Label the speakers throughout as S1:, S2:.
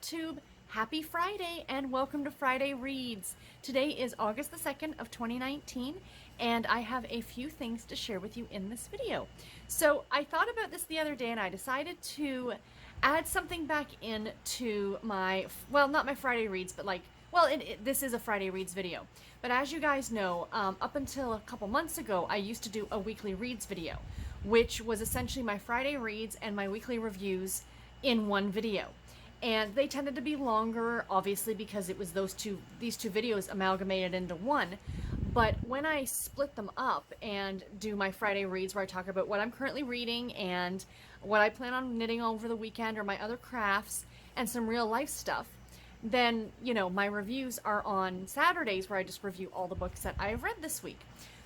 S1: BookTube. Happy Friday and welcome to Friday Reads. Today is August the 2nd of 2019 and I have a few things to share with you in this video. So I thought about this the other day and I decided to add something back in to my, well, not my Friday Reads, but this is a Friday Reads video. But as you guys know, up until a couple months ago, I used to do a weekly reads video, which was essentially my Friday Reads and my weekly reviews in one video. And they tended to be longer, obviously, because it was these two videos amalgamated into one. But when I split them up and do my Friday Reads where I talk about what I'm currently reading and what I plan on knitting over the weekend or my other crafts and some real life stuff, then, you know, my reviews are on Saturdays where I just review all the books that I've read this week.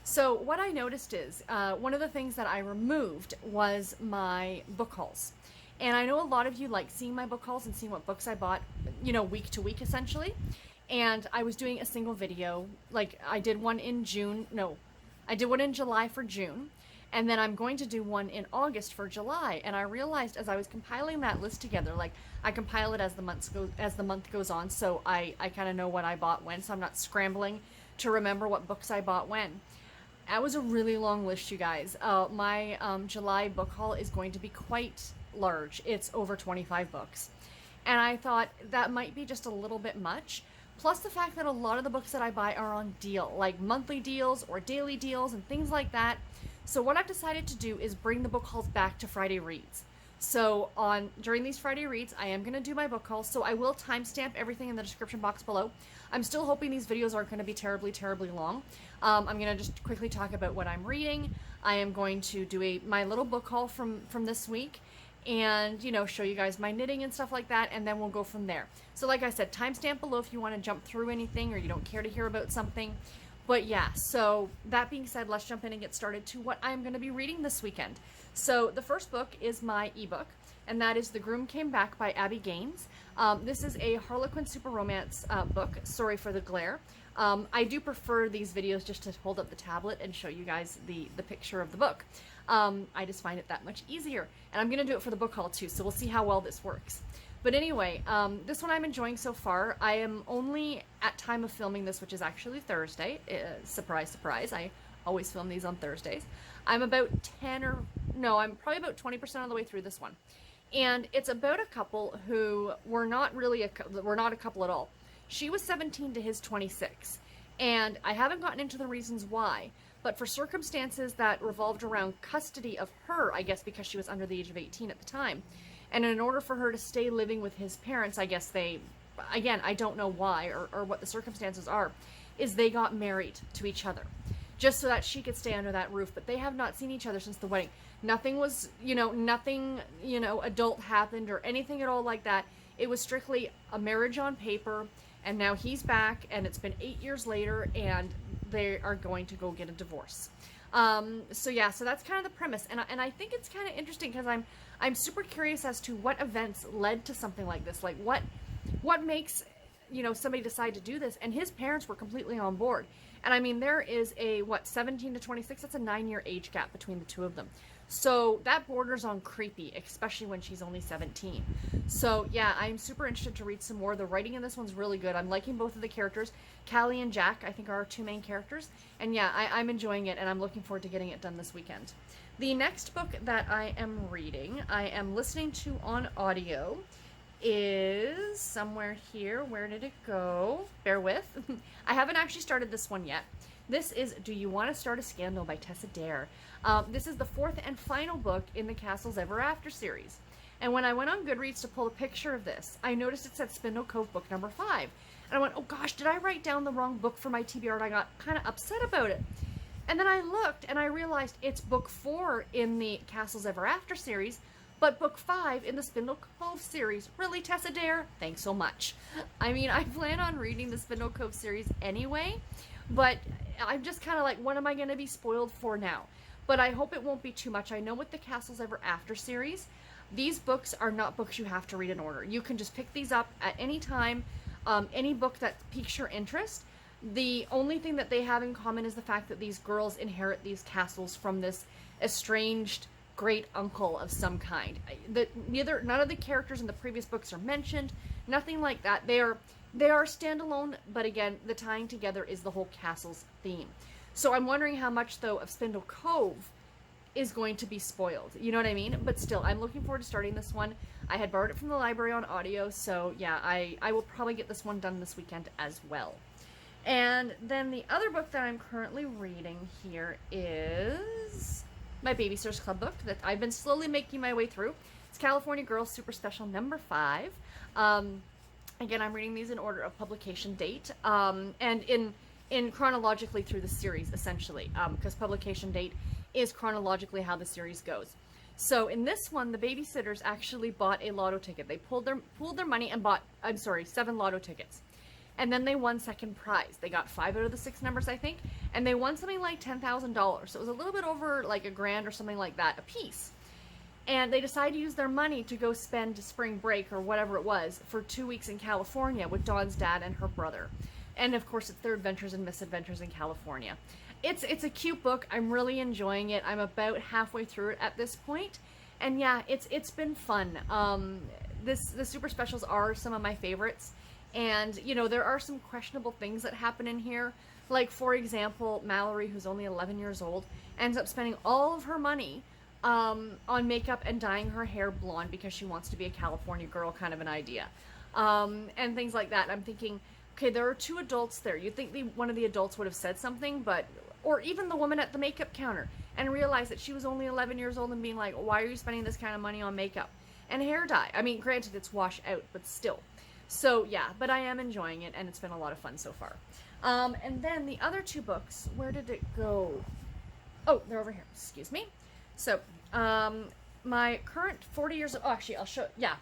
S1: So what I noticed is, one of the things that I removed was my book hauls. And I know a lot of you like seeing my book hauls and seeing what books I bought, you know, week to week essentially. And I was doing a single video, like I did one in I did one in July for June. And then I'm going to do one in August for July. And I realized as I was compiling that list together, like I compile it as the month goes on, so I kind of know what I bought when, so I'm not scrambling to remember what books I bought when. That was a really long list, you guys. My July book haul is going to be quite large. It's over 25 books. And I thought that might be just a little bit much. Plus the fact that a lot of the books that I buy are on deal, like monthly deals or daily deals and things like that. So what I've decided to do is bring the book hauls back to Friday Reads. So during these Friday Reads, I am going to do my book hauls, so I will timestamp everything in the description box below. I'm still hoping these videos aren't going to be terribly, terribly long. I'm going to just quickly talk about what I'm reading. I am going to do my little book haul from this week and, you know, show you guys my knitting and stuff like that, and then we'll go from there. So like I said, timestamp below if you want to jump through anything or you don't care to hear about something. But yeah, so that being said, let's jump in and get started to what I'm going to be reading this weekend. So the first book is my ebook, and that is The Groom Came Back by Abby Gaines. This is a Harlequin super romance book. Sorry for the glare. I do prefer these videos just to hold up the tablet and show you guys the picture of the book. I just find it that much easier. And I'm going to do it for the book haul too, so we'll see how well this works. But anyway, this one I'm enjoying so far. I am only, at time of filming this, which is actually Thursday, surprise, surprise, I always film these on Thursdays. I'm about I'm probably about 20% of the way through this one. And it's about a couple who were not a couple at all. She was 17 to his 26. And I haven't gotten into the reasons why, but for circumstances that revolved around custody of her, I guess because she was under the age of 18 at the time. And in order for her to stay living with his parents, I guess again, I don't know why or what the circumstances are, is they got married to each other just so that she could stay under that roof. But they have not seen each other since the wedding. Nothing was, nothing, adult happened or anything at all like that. It was strictly a marriage on paper, and now he's back, and it's been 8 years later, and they are going to go get a divorce. So yeah, so that's kind of the premise, and I think it's kind of interesting because I'm super curious as to what events led to something like this. Like what makes somebody decide to do this? And his parents were completely on board. And I mean, there is 17 to 26. That's a 9-year age gap between the two of them. So that borders on creepy, especially when she's only 17. So yeah, I'm super interested to read some more. The writing in this one's really good. I'm liking both of the characters. Callie and Jack, I think, are our two main characters. And yeah, I'm enjoying it, and I'm looking forward to getting it done this weekend. The next book that I am reading, I am listening to on audio, is somewhere here. Where did it go? Bear with. I haven't actually started this one yet. This is Do You Want to Start a Scandal by Tessa Dare. This is the fourth and final book in the Castles Ever After series. And when I went on Goodreads to pull a picture of this, I noticed it said Spindle Cove book number 5. And I went, oh gosh, did I write down the wrong book for my TBR? And I got kind of upset about it. And then I looked and I realized it's book 4 in the Castles Ever After series, but book 5 in the Spindle Cove series. Really, Tessa Dare? Thanks so much. I mean, I plan on reading the Spindle Cove series anyway, but I'm just kind of like, what am I going to be spoiled for now? But I hope it won't be too much. I know with the Castles Ever After series, these books are not books you have to read in order. You can just pick these up at any time, any book that piques your interest. The only thing that they have in common is the fact that these girls inherit these castles from this estranged great uncle of some kind. None of the characters in the previous books are mentioned, nothing like that. They are standalone, but again, the tying together is the whole castle's theme. So I'm wondering how much, though, of Spindle Cove is going to be spoiled. You know what I mean? But still, I'm looking forward to starting this one. I had borrowed it from the library on audio, so yeah, I will probably get this one done this weekend as well. And then the other book that I'm currently reading here is my Babysitter's Club book that I've been slowly making my way through. It's California Girls Super Special number 5. Again, I'm reading these in order of publication date, and in chronologically through the series, essentially, because publication date is chronologically how the series goes. So in this one, the babysitters actually bought a lotto ticket. They pooled their money and bought, 7 lotto tickets. And then they won second prize. They got 5 out of the 6 numbers, I think, and they won something like $10,000. So it was a little bit over like $1,000 or something like that a piece. And they decided to use their money to go spend spring break or whatever it was for 2 weeks in California with Dawn's dad and her brother. And of course, it's their adventures and misadventures in California. It's a cute book. I'm really enjoying it. I'm about halfway through it at this point. And yeah, it's been fun. The super specials are some of my favorites. And, you know, there are some questionable things that happen in here. Like, for example, Mallory, who's only 11 years old, ends up spending all of her money on makeup and dyeing her hair blonde because she wants to be a California girl, kind of an idea. And things like that. And I'm thinking, okay, there are 2 adults there. You'd think one of the adults would have said something, or even the woman at the makeup counter, and realize that she was only 11 years old and being like, why are you spending this kind of money on makeup and hair dye? I mean, granted, it's wash out, but still. So yeah, but I am enjoying it, and it's been a lot of fun so far. And then the other 2 books, where did it go? Oh, they're over here. Excuse me. So, my current 40 years of,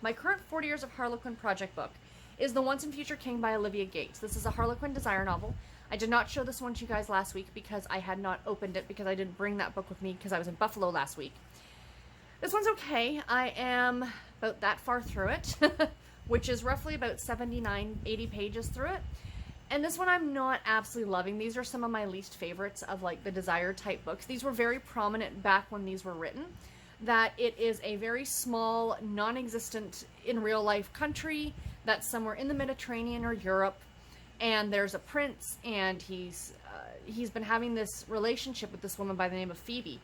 S1: my current 40 years of Harlequin project book is The Once and Future King by Olivia Gates. This is a Harlequin desire novel. I did not show this one to you guys last week because I had not opened it, because I didn't bring that book with me because I was in Buffalo last week. This one's okay. I am about that far through it, which is roughly about 79, 80 pages through it. And this one I'm not absolutely loving. These are some of my least favorites of like the desire type books. These were very prominent back when these were written, that it is a very small, non-existent in real life country that's somewhere in the Mediterranean or Europe, and there's a prince, and he's been having this relationship with this woman by the name of Phoebe.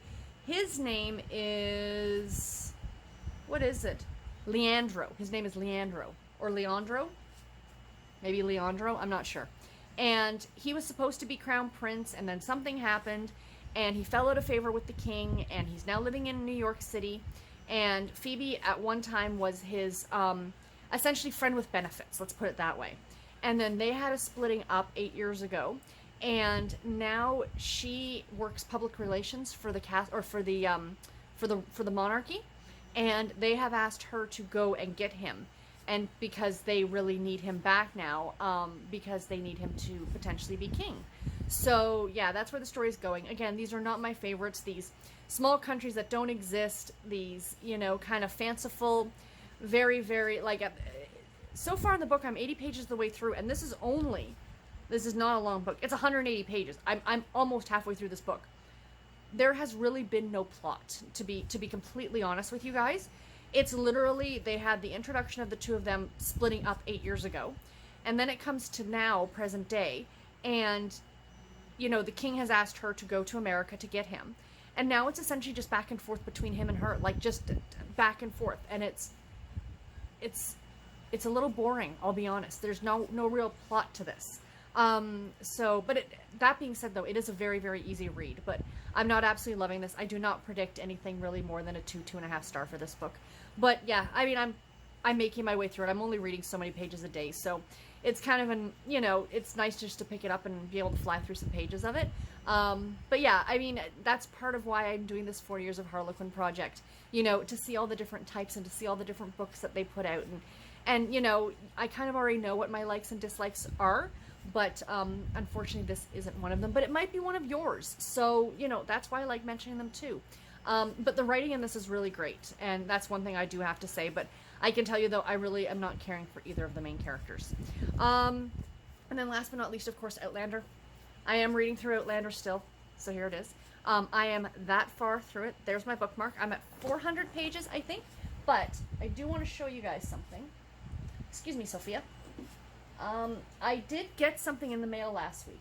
S1: His name is, what is it? Leandro. His name is Leandro, or Leandro? Maybe Leandro, I'm not sure. And he was supposed to be crown prince, and then something happened, and he fell out of favor with the king, and he's now living in New York City. And Phoebe at one time was his essentially friend with benefits, let's put it that way. And then they had a splitting up 8 years ago, and now she works public relations for the for the monarchy, and they have asked her to go and get him, and because they really need him back now, because they need him to potentially be king. So yeah, that's where the story is going. Again, these are not my favorites. These small countries that don't exist, these, you know, kind of fanciful, very, very, like, so far in the book, I'm 80 pages the way through, and this is not a long book. It's 180 pages. I'm almost halfway through this book. There has really been no plot, to be completely honest with you guys. It's literally, they had the introduction of the 2 of them splitting up 8 years ago, and then it comes to now, present day, and, you know, the king has asked her to go to America to get him, and now it's essentially just back and forth between him and her, like, just back and forth, and it's a little boring, I'll be honest. There's no real plot to this. That being said, though, it is a very, very easy read, but I'm not absolutely loving this. I do not predict anything really more than a 2.5 star for this book. But yeah, I mean, I'm making my way through it. I'm only reading so many pages a day, so it's kind of it's nice just to pick it up and be able to fly through some pages of it. But yeah, I mean, that's part of why I'm doing this 4 years of Harlequin project, you know, to see all the different types and to see all the different books that they put out. And you know, I kind of already know what my likes and dislikes are, but unfortunately this isn't one of them, but it might be one of yours. So, you know, that's why I like mentioning them too. But the writing in this is really great, and that's one thing I do have to say, but I can tell you, though, I really am not caring for either of the main characters. And then last but not least, of course, Outlander. I am reading through Outlander still, so here it is. I am that far through it. There's my bookmark. I'm at 400 pages, I think. But I do want to show you guys something. Excuse me, Sophia. I did get something in the mail last week.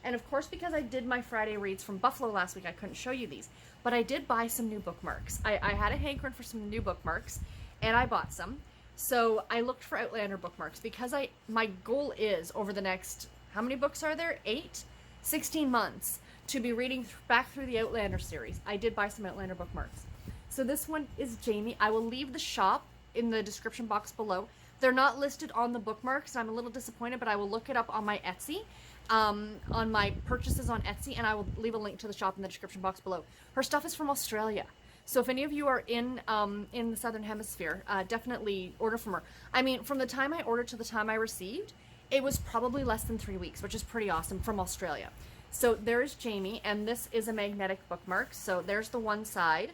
S1: And of course, because I did my Friday reads from Buffalo last week, I couldn't show you these. But I did buy some new bookmarks. I had a hankering for some new bookmarks, and I bought some. So I looked for Outlander bookmarks because my goal is over the next, how many books are there? 8? 16 months to be reading back through the Outlander series. I did buy some Outlander bookmarks. So this one is Jamie. I will leave the shop in the description box below. They're not listed on the bookmarks. I'm a little disappointed, but I will look it up on my Etsy, on my purchases on Etsy, and I will leave a link to the shop in the description box below. Her stuff is from Australia. So if any of you are in the Southern Hemisphere, definitely order from her. I mean, from the time I ordered to the time I received, it was probably less than 3 weeks, which is pretty awesome, from Australia. So there's Jamie, and this is a magnetic bookmark. So there's the one side,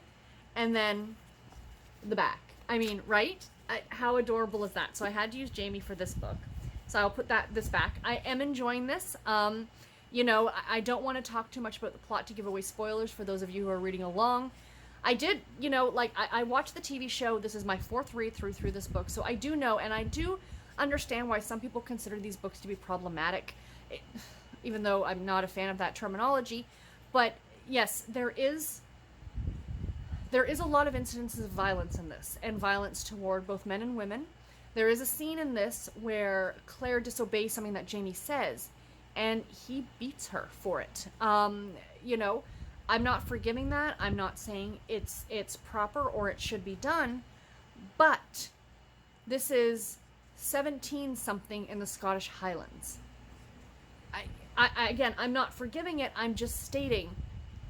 S1: and then the back. I mean, right? How adorable is that? So I had to use Jamie for this book. So I'll put this back. I am enjoying this. You know, I don't want to talk too much about the plot to give away spoilers for those of you who are reading along. I did, you know, like, I watched the TV show. This is my 4th read through this book. So I do know, and I do understand why some people consider these books to be problematic, even though I'm not a fan of that terminology. But yes, there is a lot of incidences of violence in this, and violence toward both men and women. There is a scene in this where Claire disobeys something that Jamie says, and he beats her for it. You know, I'm not forgiving that. I'm not saying it's proper or it should be done, but this is 17 something in the Scottish Highlands. Again, I'm not forgiving it. I'm just stating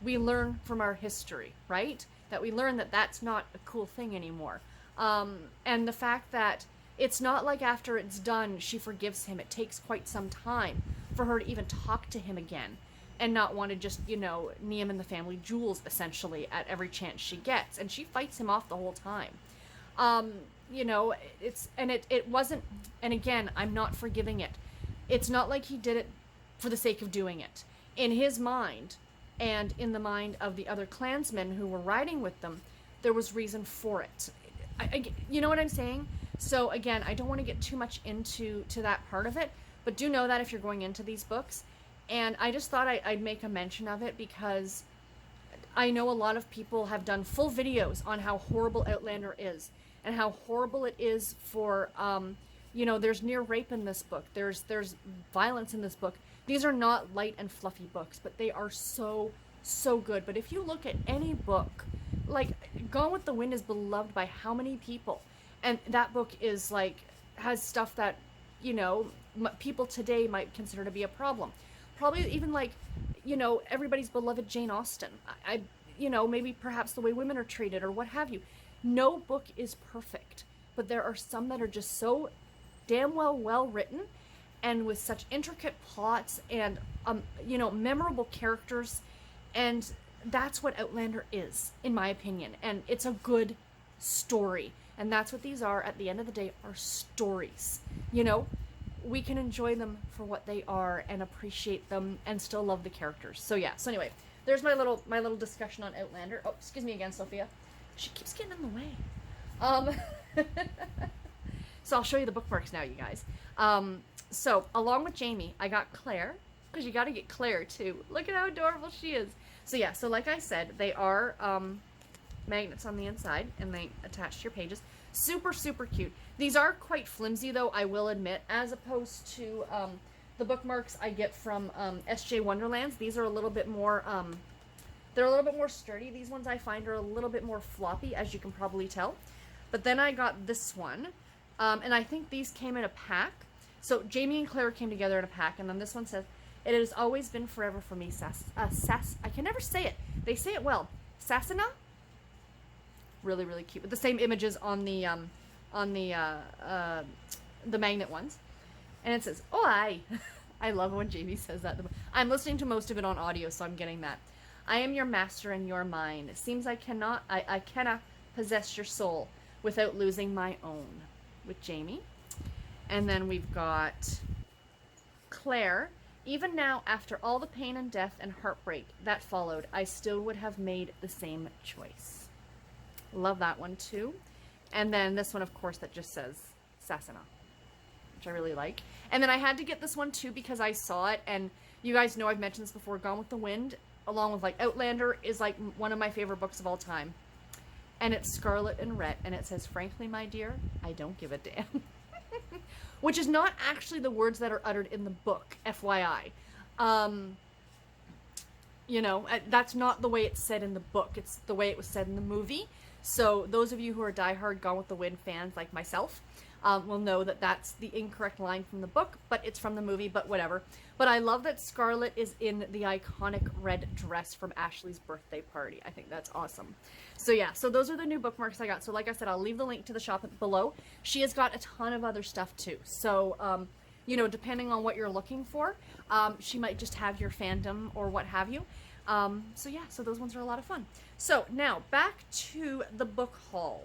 S1: we learn from our history, right? That we learn that that's not a cool thing anymore. And the fact that it's not like after it's done, she forgives him. It takes quite some time for her to even talk to him again and not want to just, you know, knee him in the family jewels, essentially, at every chance she gets. And she fights him off the whole time. You know, it wasn't, and again, I'm not forgiving it. It's not like he did it for the sake of doing it. In his mind, and in the mind of the other clansmen who were riding with them, there was reason for it. You know what I'm saying? So again, I don't want to get too much into that part of it, but do know that if you're going into these books. And I just thought I'd make a mention of it because I know a lot of people have done full videos on how horrible Outlander is and how horrible it is for, you know, there's near rape in this book. There's violence in this book. These are not light and fluffy books, but they are so good. But if you look at any book, like Gone with the Wind is beloved by how many people? And that book is like, has stuff that, you know, people today might consider to be a problem. Probably even like, you know, everybody's beloved Jane Austen. You know, maybe perhaps the way women are treated or what have you. No book is perfect, but there are some that are just so damn well written and with such intricate plots and, you know, memorable characters. And that's what Outlander is, in my opinion. And it's a good story. And that's what these are, at the end of the day, are stories. You know, we can enjoy them for what they are and appreciate them and still love the characters. So yeah, so anyway, there's my little discussion on Outlander. Oh, excuse me again, Sophia. She keeps getting in the way. So I'll show you the bookmarks now, you guys. So along with Jamie, I got Claire, because you got to get Claire too. Look at how adorable she is. So yeah, so like I said, they are magnets on the inside, and they attach to your pages. Super cute. These are quite flimsy, though, I will admit, as opposed to the bookmarks I get from SJ Wonderlands. These are a little bit more, they're a little bit more sturdy. These ones I find are a little bit more floppy, as you can probably tell. But then I got this one, and I think these came in a pack. So Jamie and Claire came together in a pack, and then this one says, "It has always been forever for me, I can never say it. They say it well. Sassana?" Really cute. With the same images on the magnet ones. And it says, "Oh, I." I love when Jamie says that. I'm listening to most of it on audio, so I'm getting that. "I am your master and you're mine. It seems I cannot possess your soul without losing my own." With Jamie. And then we've got Claire, Even now, after all the pain and death and heartbreak that followed, I still would have made the same choice. Love that one too. And then this one, of course, that just says Sasana, which I really like. And then I had to get this one too because I saw it, and you guys know I've mentioned this before, Gone with the Wind, along with like Outlander, is like one of my favorite books of all time. And it's Scarlet and Rhett, and it says, frankly, my dear, I don't give a damn. Which is not actually the words that are uttered in the book, FYI. You know, that's not the way it's said in the book. It's the way it was said in the movie. So those of you who are diehard Gone with the Wind fans like myself will know that that's the incorrect line from the book, but it's from the movie, but whatever. But I love that Scarlet is in the iconic red dress from Ashley's birthday party. I think that's awesome. So yeah, so those are the new bookmarks I got. So like I said, I'll leave the link to the shop below. She has got a ton of other stuff too. So, you know, depending on what you're looking for, she might just have your fandom or what have you. So yeah, so those ones are a lot of fun. So now back to the book haul.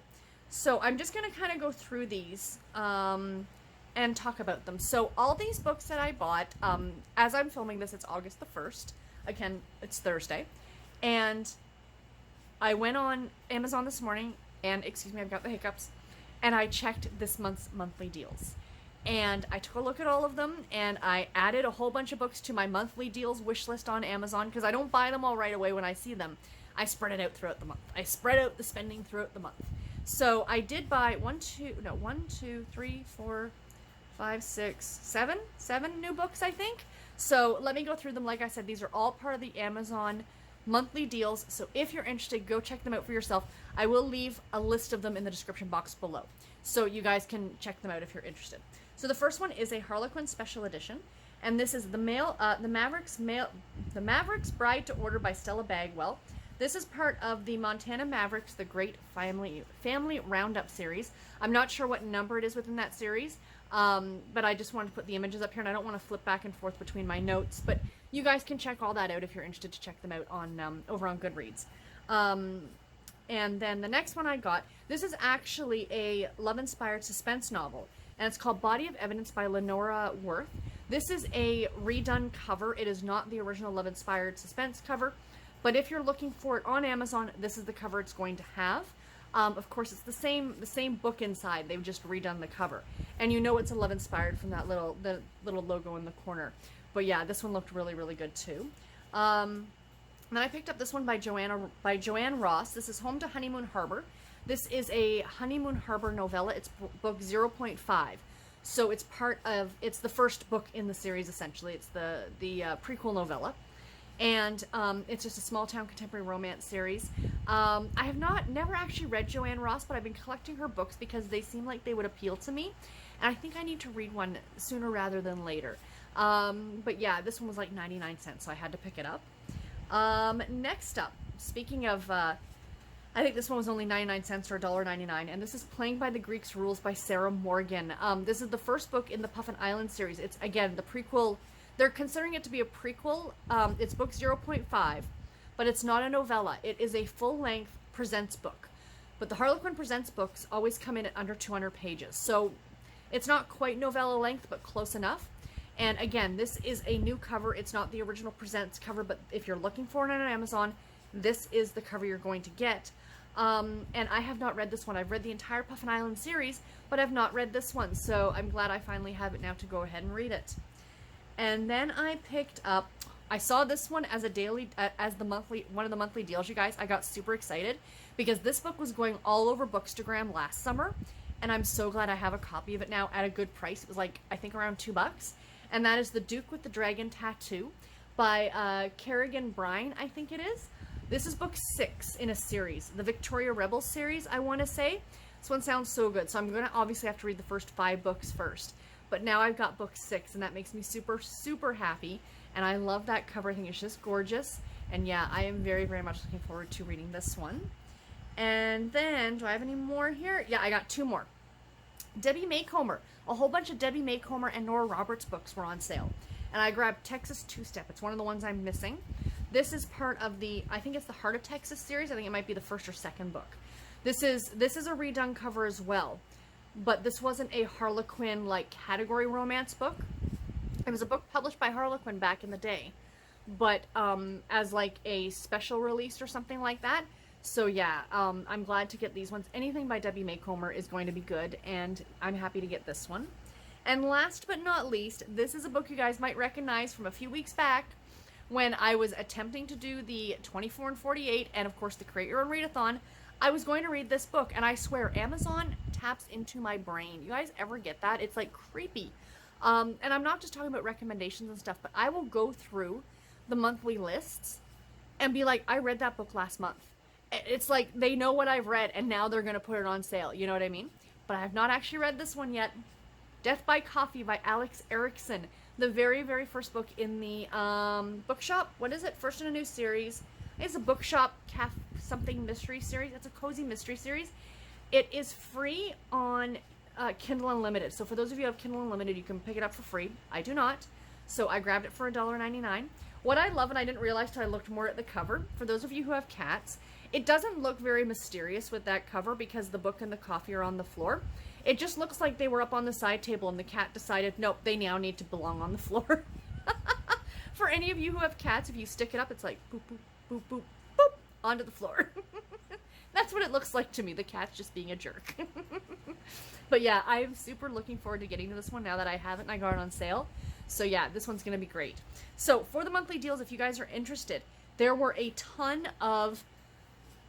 S1: So I'm just going to kind of go through these and talk about them. So all these books that I bought, as I'm filming this, it's August the 1st. Again, it's Thursday. And I went on Amazon this morning, and excuse me, I've got the hiccups, and I checked this month's monthly deals. And I took a look at all of them, and I added a whole bunch of books to my monthly deals wish list on Amazon, because I don't buy them all right away when I see them. I spread it out throughout the month. I spread out the spending throughout the month. So I did buy 7 new books, I think. So let me go through them. Like I said, these are all part of the Amazon monthly deals. So if you're interested, go check them out for yourself. I will leave a list of them in the description box below, so you guys can check them out if you're interested. So the first one is a Harlequin special edition, and this is the Maverick's Bride to Order by Stella Bagwell. This is part of the Montana Mavericks, the Great Family Roundup series. I'm not sure what number it is within that series, but I just wanted to put the images up here, and I don't want to flip back and forth between my notes, but you guys can check all that out if you're interested to check them out on over on Goodreads. And then the next one I got, this is actually a love-inspired suspense novel, and it's called Body of Evidence by Lenora Worth. This is a redone cover. It is not the original love-inspired suspense cover, but if you're looking for it on Amazon, this is the cover it's going to have. Of course, it's the same book inside. They've just redone the cover, and you know it's a love-inspired from that little logo in the corner. But yeah, this one looked really, really good too. Then I picked up this one by JoAnn Ross. This is Home to Honeymoon Harbor. This is a Honeymoon Harbor novella. It's book 0.5. So it's it's the first book in the series, essentially. It's the prequel novella. And it's just a small town contemporary romance series. I have never actually read JoAnn Ross, but I've been collecting her books because they seem like they would appeal to me. And I think I need to read one sooner rather than later. But yeah, this one was like 99 cents, so I had to pick it up. Next up, speaking of, I think this one was only 99 cents or $1.99, and this is Playing by the Greeks' Rules by Sarah Morgan. This is the first book in the Puffin Island series. It's, again, the prequel. They're considering it to be a prequel. It's book 0.5, but it's not a novella. It is a full-length Presents book. But the Harlequin Presents books always come in at under 200 pages, so it's not quite novella length, but close enough. And again, this is a new cover. It's not the original Presents cover, but if you're looking for it on Amazon, this is the cover you're going to get. And I have not read this one. I've read the entire Puffin Island series, but I've not read this one, so I'm glad I finally have it now to go ahead and read it. And then I picked up, I saw this one as one of the monthly deals, you guys. I got super excited because this book was going all over Bookstagram last summer, and I'm so glad I have a copy of it now at a good price. It was like, I think around $2. And that is The Duke with the Dragon Tattoo by Kerrigan, Byrne, I think it is. This is book 6 in a series, the Victoria Rebels series, I want to say. This one sounds so good, so I'm going to obviously have to read the first 5 books first. But now I've got book 6, and that makes me super, super happy. And I love that cover. I think it's just gorgeous. And yeah, I am very, very much looking forward to reading this one. And then, do I have any more here? Yeah, I got 2 more. Debbie Macomber. A whole bunch of Debbie Macomber and Nora Roberts books were on sale. And I grabbed Texas Two-Step. It's one of the ones I'm missing. This is part of the, I think it's the Heart of Texas series. I think it might be the first or second book. This is a redone cover as well. But this wasn't a Harlequin, like, category romance book. It was a book published by Harlequin back in the day, but as like a special release or something like that. So yeah, I'm glad to get these ones. Anything by Debbie Macomber is going to be good, and I'm happy to get this one. And last but not least, this is a book you guys might recognize from a few weeks back when I was attempting to do the 24 and 48 and of course the Create Your Own Readathon. I was going to read this book, and I swear Amazon taps into my brain. You guys ever get that? It's like creepy. And I'm not just talking about recommendations and stuff, but I will go through the monthly lists and be like, I read that book last month. It's like they know what I've read and now they're going to put it on sale. You know what I mean? But I have not actually read this one yet. Death by Coffee by Alex Erickson. The very, very first book in the bookshop. What is it? First in a new series. It's a bookshop something mystery series. It's a cozy mystery series. It is free on Kindle Unlimited. So for those of you who have Kindle Unlimited, you can pick it up for free. I do not. So I grabbed it for $1.99. What I love, and I didn't realize till I looked more at the cover, for those of you who have cats, it doesn't look very mysterious with that cover because the book and the coffee are on the floor. It just looks like they were up on the side table and the cat decided, nope, they now need to belong on the floor. For any of you who have cats, if you stick it up, it's like boop, boop, boop, boop, boop, onto the floor. That's what it looks like to me. The cat's just being a jerk. But yeah, I'm super looking forward to getting to this one now that I haven't and I got it on sale. So yeah, this one's going to be great. So for the monthly deals, if you guys are interested, there were a ton of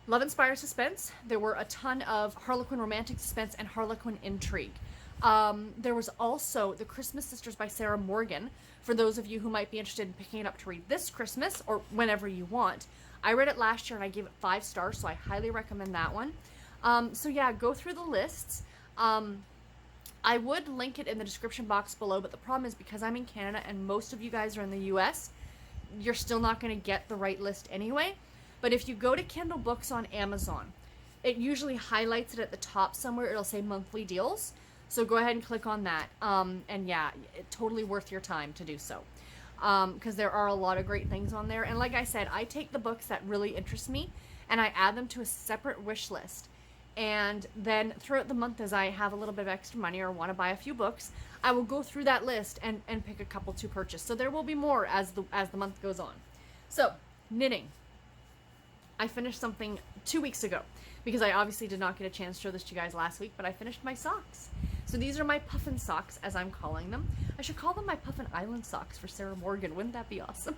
S1: Love Inspired Suspense. There were a ton of Harlequin Romantic Suspense and Harlequin Intrigue. There was also The Christmas Sisters by Sarah Morgan, for those of you who might be interested in picking it up to read this Christmas or whenever you want. I read it last year and I gave it 5 stars, so I highly recommend that one. So yeah, go through the lists. I would link it in the description box below, but the problem is because I'm in Canada and most of you guys are in the US, you're still not going to get the right list anyway. But if you go to Kindle Books on Amazon, it usually highlights it at the top somewhere. It'll say monthly deals. So go ahead and click on that. And yeah, it's totally worth your time to do so. Because there are a lot of great things on there. And like I said, I take the books that really interest me and I add them to a separate wish list. And then throughout the month, as I have a little bit of extra money or want to buy a few books, I will go through that list and pick a couple to purchase. So there will be more as the month goes on. So, knitting. I finished something 2 weeks ago because I obviously did not get a chance to show this to you guys last week, but I finished my socks. So these are my puffin socks, as I'm calling them. I should call them my Puffin Island socks for Sarah Morgan. Wouldn't that be awesome?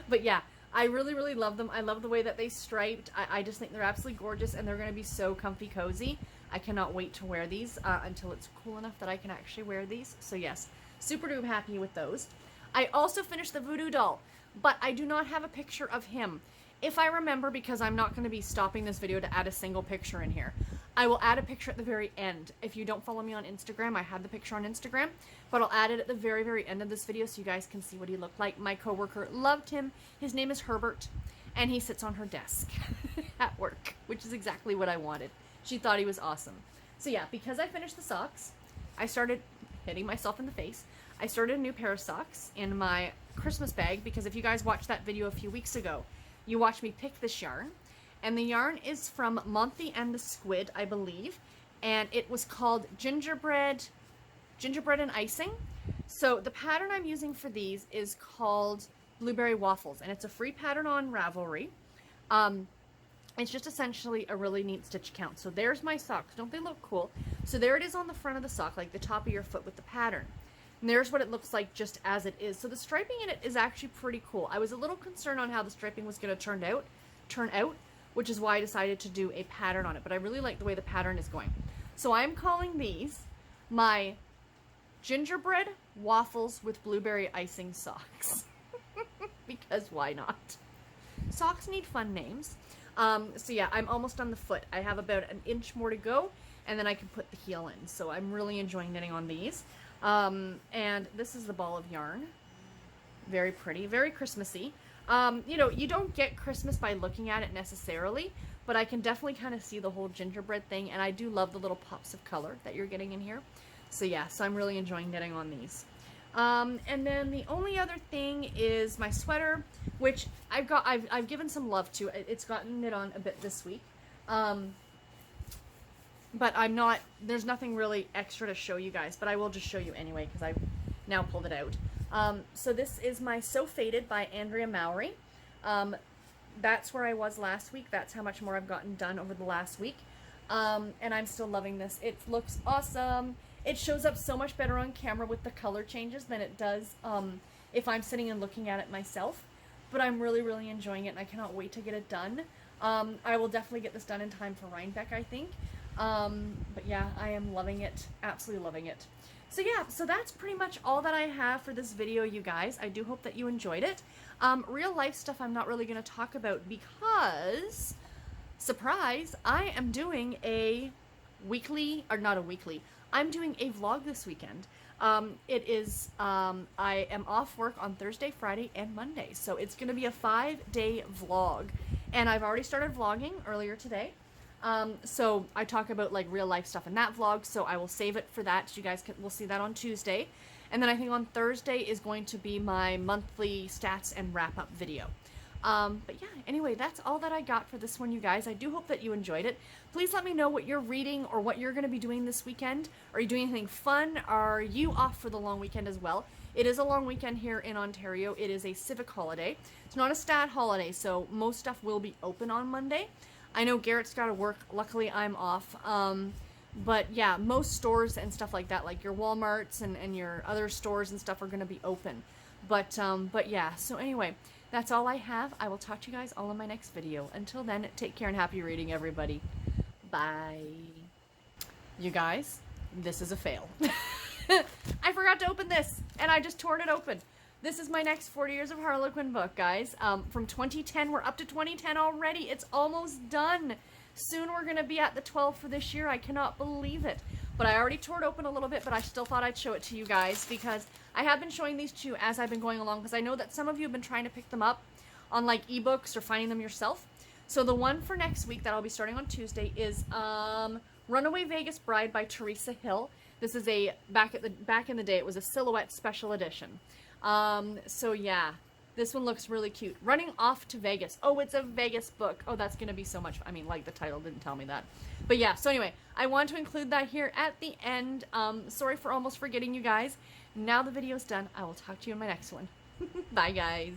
S1: But yeah, I really, really love them. I love the way that they striped. I just think they're absolutely gorgeous, and they're going to be so comfy cozy. I cannot wait to wear these until it's cool enough that I can actually wear these. So yes, super duper happy with those. I also finished the Voodoo Doll, but I do not have a picture of him. If I remember, because I'm not going to be stopping this video to add a single picture in here, I will add a picture at the very end. If you don't follow me on Instagram, I have the picture on Instagram, but I'll add it at the very, very end of this video so you guys can see what he looked like. My coworker loved him. His name is Herbert, and he sits on her desk at work, which is exactly what I wanted. She thought he was awesome. So yeah, because I finished the socks, I started hitting myself in the face. I started a new pair of socks in my Christmas bag because if you guys watched that video a few weeks ago, you watched me pick this yarn. And the yarn is from Monty and the Squid, I believe. And it was called Gingerbread and Icing. So the pattern I'm using for these is called Blueberry Waffles. And it's a free pattern on Ravelry. It's just essentially a really neat stitch count. So there's my socks. Don't they look cool? So there it is on the front of the sock, like the top of your foot with the pattern. And there's what it looks like just as it is. So the striping in it is actually pretty cool. I was a little concerned on how the striping was going to turn out, which is why I decided to do a pattern on it. But I really like the way the pattern is going. So I'm calling these my Gingerbread Waffles with Blueberry Icing socks. Because why not? Socks need fun names. So yeah, I'm almost on the foot. I have about an inch more to go, and then I can put the heel in. So I'm really enjoying knitting on these. And this is the ball of yarn. Very pretty, very Christmassy. You know, you don't get Christmas by looking at it necessarily, but I can definitely kind of see the whole gingerbread thing, and I do love the little pops of color that you're getting in here. So yeah, so I'm really enjoying knitting on these. And then the only other thing is my sweater, which I've given some love to. It's gotten knit on a bit this week. But there's nothing really extra to show you guys, but I will just show you anyway, because I've now pulled it out. So this is my So Faded by Andrea Mowry. That's where I was last week. That's how much more I've gotten done over the last week. And I'm still loving this. It looks awesome. It shows up so much better on camera with the color changes than it does if I'm sitting and looking at it myself. But I'm really, really enjoying it, and I cannot wait to get it done. I will definitely get this done in time for Rhinebeck, I think. But yeah, I am loving it. Absolutely loving it. So yeah, so that's pretty much all that I have for this video, you guys. I do hope that you enjoyed it. Real life stuff I'm not really going to talk about because, surprise, I am doing a weekly, or not a weekly, I'm doing a vlog this weekend. It is, I am off work on Thursday, Friday, and Monday. So it's going to be a 5-day vlog. And I've already started vlogging earlier today. So I talk about like real life stuff in that vlog, so I will save it for that. You guys will see that on Tuesday. And then I think on Thursday is going to be my monthly stats and wrap up video. But yeah, anyway, that's all that I got for this one, you guys. I do hope that you enjoyed it. Please let me know what you're reading or what you're going to be doing this weekend. Are you doing anything fun? Are you off for the long weekend as well? It is a long weekend here in Ontario. It is a civic holiday. It's not a stat holiday, so most stuff will be open on Monday. I know Garrett's got to work. Luckily, I'm off. But yeah, most stores and stuff like that, like your Walmarts and your other stores and stuff are going to be open. But yeah, so anyway, that's all I have. I will talk to you guys all in my next video. Until then, take care and happy reading, everybody. Bye. You guys, this is a fail. I forgot to open this, and I just torn it open. This is my next 40 Years of Harlequin book, guys. From 2010, we're up to 2010 already. It's almost done. Soon we're going to be at the 12 for this year. I cannot believe it. But I already tore it open a little bit, but I still thought I'd show it to you guys because I have been showing these to you as I've been going along because I know that some of you have been trying to pick them up on like ebooks or finding them yourself. So the one for next week that I'll be starting on Tuesday is Runaway Vegas Bride by Teresa Hill. This is a, back in the day, it was a silhouette special edition. So yeah, this one looks really cute. Running Off to Vegas. Oh, it's a Vegas book. Oh, that's going to be so much. I mean, like the title didn't tell me that. But yeah, so anyway, I want to include that here at the end. Sorry for almost forgetting you guys. Now the video's done. I will talk to you in my next one. Bye, guys.